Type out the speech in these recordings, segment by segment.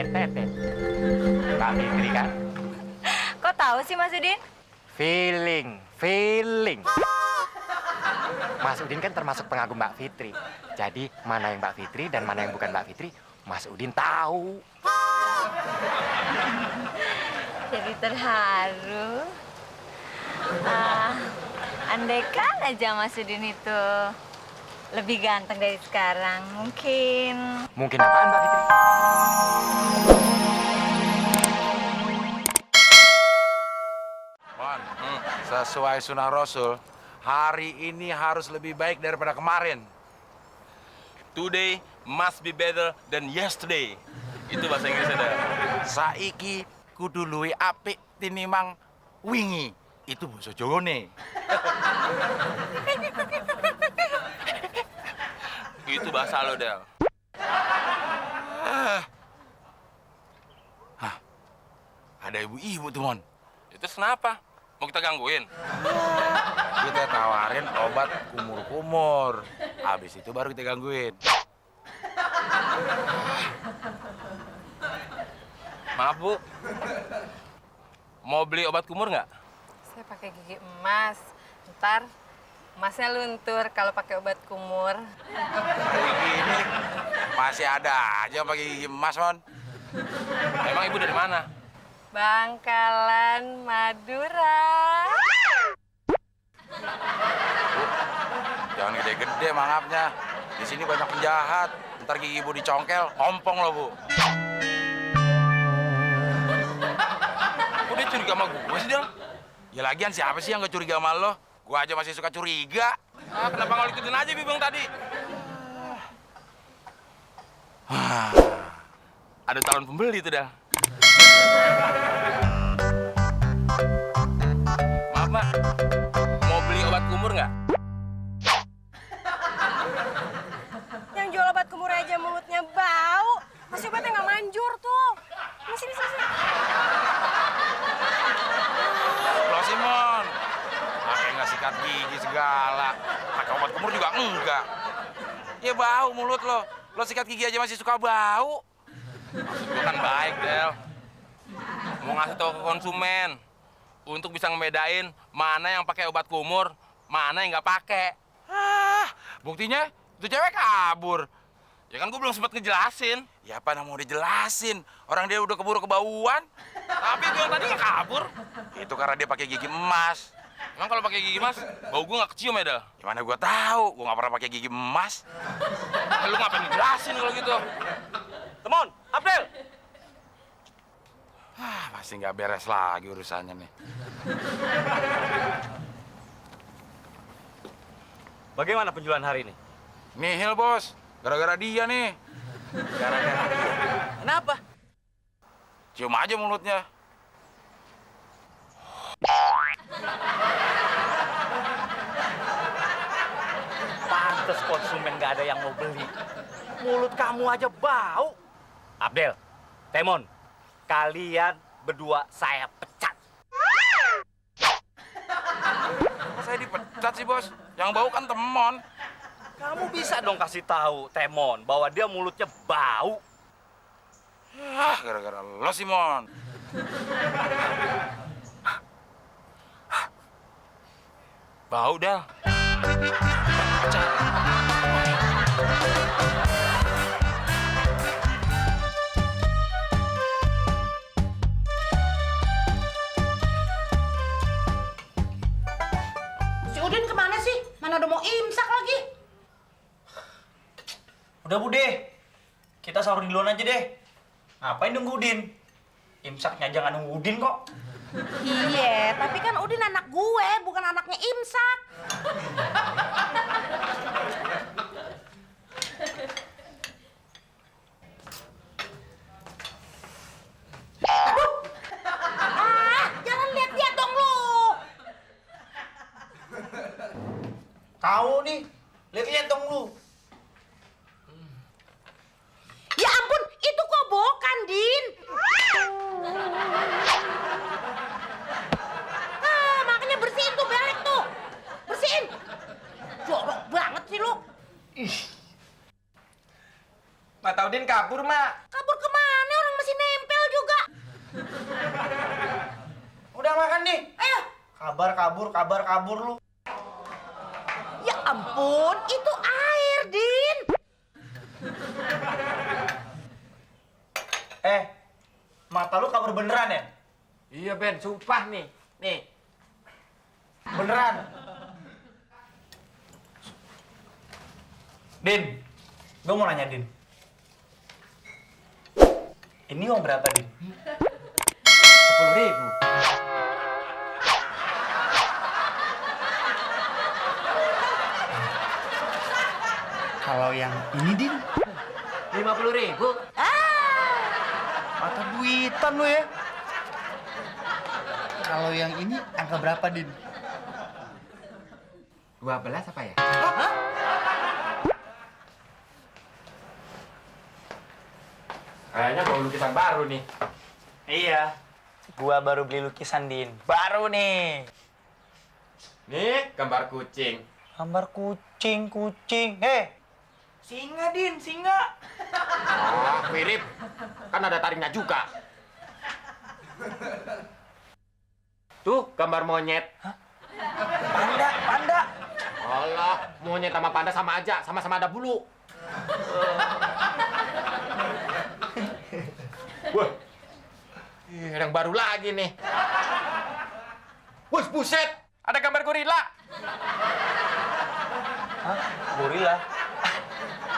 Mbak Fitri kan? Kok tahu sih Mas Udin? Feeling. Mas Udin kan termasuk pengagum Mbak Fitri. Jadi mana yang Mbak Fitri dan mana yang bukan Mbak Fitri, Mas Udin tahu. Jadi terharu. Andaikan aja Mas Udin itu lebih ganteng dari sekarang, mungkin. Mungkin apaan Mbak Fitri? Mon, sesuai sunnah Rasul, hari ini harus lebih baik daripada kemarin. Today must be better than yesterday. Itu bahasa Inggrisnya dah. Saiki kudu luwih apik tinimbang wingi. Itu basa Jawane. Itu bahasa lo, Del. Ada ibu-ibu tuh, Mon. Itu kenapa? Mau kita gangguin? Kita tawarin obat kumur-kumur. Habis itu baru kita gangguin. Maaf, Bu. Mau beli obat kumur nggak? Saya pakai gigi emas. Ntar emasnya luntur kalau pakai obat kumur. Hari gini masih ada aja yang pakai gigi emas, Mon. Emang Ibu dari mana? Bangkalan Madura. Jangan gede-gede mangapnya. Di sini banyak penjahat. Ntar gigi ibu dicongkel, ompong loh, Bu. Kok dia curiga sama gue sih, Del? Ya lagian siapa sih yang gak curiga sama lo? Gua aja masih suka curiga. Kenapa nggak ikutin aja Bibang tadi? Ada calon pembeli tuh, Del. Maaf, Mbak. Mau beli obat kumur nggak? Yang jual obat kumur aja mulutnya bau. Masih obatnya nggak manjur tuh. Sini. Lo Simon, pakai nggak sikat gigi segala. Pakai obat kumur juga enggak. Ya bau mulut lo. Lo sikat gigi aja masih suka bau. Gue kan baik, Del. Mau ngasih tahu ke konsumen untuk bisa ngebedain mana yang pakai obat kumur, mana yang nggak pakai. Buktinya itu cewek kabur. Ya kan gue belum sempat ngejelasin. Ya apa mau dijelasin? Orang dia udah keburu kebauan. Tapi itu yang tadi nggak kabur. Itu karena dia pakai gigi emas. Emang kalau pakai gigi emas, bau gue nggak kecium ya, Del? Gimana gua tahu? Gua nggak pernah pakai gigi emas. Lu ngapain ngejelasin kalau gitu? Temon, Abdel! Pasti nggak beres lagi urusannya nih. Bagaimana penjualan hari ini? Nihil, Bos. Gara-gara dia nih. Gara-gara dia. Kenapa? Cium aja mulutnya. Pantes konsumen nggak ada yang mau beli. Mulut kamu aja bau. Abdel, Temon, kalian berdua saya pecat. Kok saya dipecat sih, Bos? Yang bau kan Temon. Kamu bisa dong kasih tahu Temon bahwa dia mulutnya bau. Gara-gara lo, Simon. Bau, Del. Si Udin kemana sih? Mana udah mau imsak lagi? Udah Bude, kita sahur di luar aja deh. Ngapain nunggu Udin? Imsaknya aja nggak nunggu Udin kok. Iya, tapi kan Udin anak gue, bukan anaknya imsak. Aduh! Jangan lihat-lihat dong lu. Tahu nih, lihat-lihat dong lu. Ya ampun, itu kobokan, Din. Makanya bersihin tuh belek tuh. Bersihin. Jorok banget sih lu. Mak tahu Udin kabur, Mak. Kabur kemana? Orang masih Udah makan nih. Ayo. Kabar kabur lu. Ya ampun, itu air, Din. Mata lu kabur beneran ya? Iya Ben, sumpah nih. Nih. Beneran. Din, gue mau nanya Din. Ini uang berapa Din? 10.000. Kalau yang ini Din, 50.000. mata duitan lu ya. Kalau yang ini angka berapa Din? 12 apa ya? Kayaknya bawa lukisan baru nih. Iya, gua baru beli lukisan Din. Baru nih. Nih, gambar kucing. Gambar kucing. Singa Din, singa. Oh, mirip. Kan ada taringnya juga. Tuh, gambar monyet. Panda. Allah, monyet sama panda sama aja. Sama-sama ada bulu. Wah, ada yang baru lagi nih. Wih, buset. Ada gambar gorila. Hah? Gorila?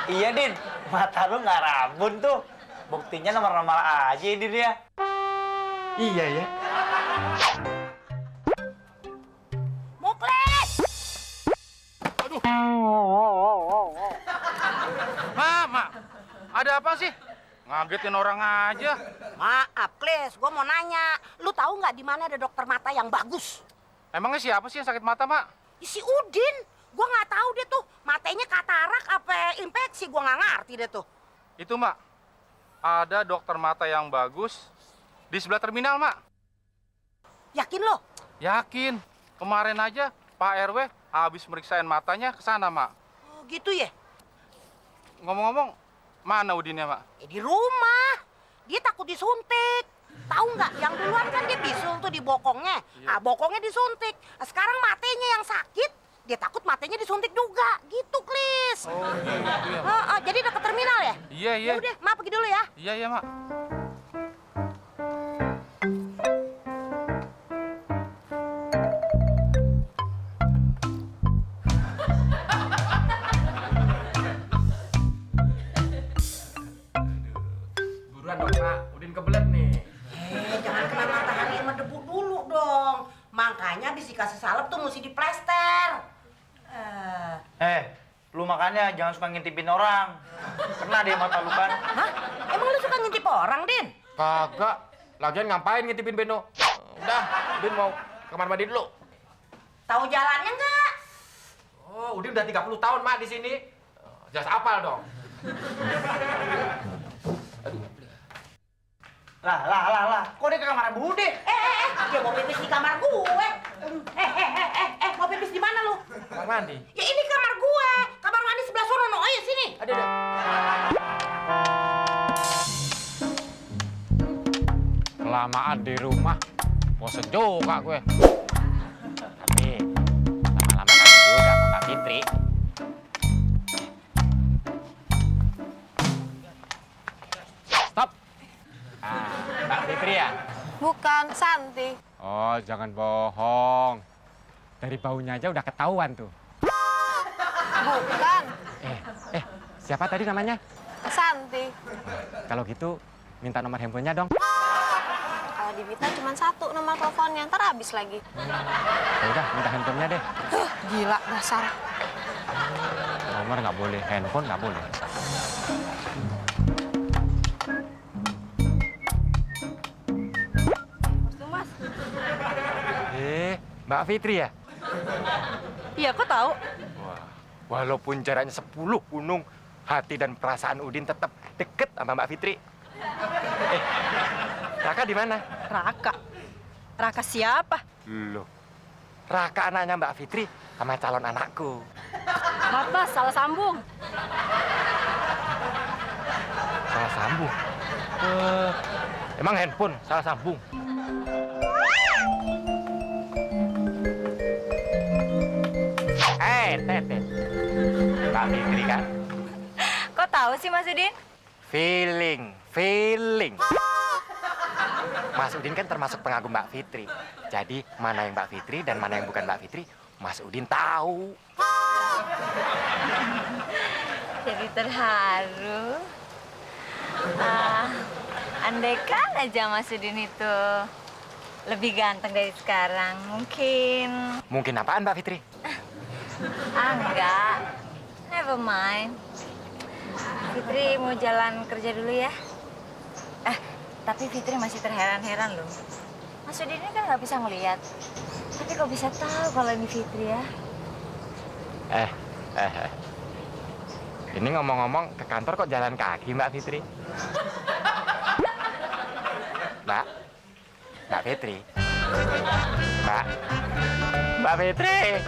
Iya, Din. Mata lu nggak rabun tuh. Buktinya nomor-nomor aja, Din ya. Iya ya. Muklis. Mak, ada apa sih? Ngagetin orang aja. Maaf, Klis, gue mau nanya. Lu tahu nggak di mana ada dokter mata yang bagus? Emangnya siapa sih yang sakit mata, Mak? Si Udin. Gue nggak tahu dia tuh matanya katarak apa infeksi. Gue nggak ngerti dia tuh. Itu, Mak. Ada dokter mata yang bagus di sebelah terminal, Mak. Yakin lo? Yakin. Kemarin aja Pak RW habis meriksain matanya ke sana, Mak. Oh, gitu ya? Ngomong-ngomong, mana Udinnya, Mak? Di rumah. Dia takut disuntik. Tahu nggak? Yang duluan kan dia bisul tuh di bokongnya. Ah, bokongnya disuntik. Nah, sekarang matanya yang sakit. Dia takut matanya disuntik juga. Gitu, Klis. Oh, gitu ya. Jadi deket terminal ya? Iya, iya. Ya udah, Mak pergi dulu ya. Iya, iya, Mak. Buruan dong, Mak. Udin kebelet nih. Jangan kena matahari sama debu dulu dong. Makanya habis dikasih salep tuh mesti diplester. Lu makanya jangan suka ngintipin orang. Kena deh mata lu kan. Hah? Emang lu suka ngintip orang, Din? Kagak. Lagian ngapain ngintipin Beno? Udah, Udin mau ke kamar mandi dulu. Tahu jalannya nggak? Oh, Udin udah 30 tahun, Mak, di sini. Jelas apal dong. Lah. Kok dia ke kamar Bude? Dia mau pipis di kamar gue. Mau pipis di mana lu? Kamar mandi. Ya ini kamar gue. Kamar mandi sebelah sono, no. Ayo sini. Ada. Kelamaan di rumah, bosen juga gue. Tapi lama-lama kan juga sama Mbak Fitri. Stop. Mbak Fitri ya? Bukan, Santi. Oh, jangan bohong. Dari baunya aja udah ketahuan tuh. Bukan, Siapa tadi namanya? Santi. Kalau gitu, minta nomor handphonenya dong. Kalau diminta cuma satu nomor teleponnya, ntar habis lagi. Ya udah, minta handphonenya deh. Gila, dasar. Nomor nggak boleh, handphone nggak boleh. Mas. Mbak Fitri ya? Iya, kok tahu? Wah, walaupun jaraknya 10 gunung, hati dan perasaan Udin tetap deket sama Mbak Fitri. Raka di mana? Raka. Raka siapa? Loh, Raka anaknya Mbak Fitri sama calon anakku. Apa? Salah sambung. Salah sambung. Emang handphone salah sambung. Tetet. Mbak Fitri kan? Kok tahu sih Mas Udin? Feeling. Mas Udin kan termasuk pengagum Mbak Fitri. Jadi mana yang Mbak Fitri dan mana yang bukan Mbak Fitri, Mas Udin tahu. Jadi terharu. Andaikan aja Mas Udin itu lebih ganteng dari sekarang, mungkin. Mungkin apaan Mbak Fitri? Enggak. Never mind. Fitri mau jalan kerja dulu ya. Tapi Fitri masih terheran-heran loh. Mas Udin ini kan nggak bisa ngeliat. Tapi kok bisa tahu kalau ini Fitri ya? Ini ngomong-ngomong ke kantor kok jalan kaki Mbak Fitri? Mbak Fitri? Mbak Fitri?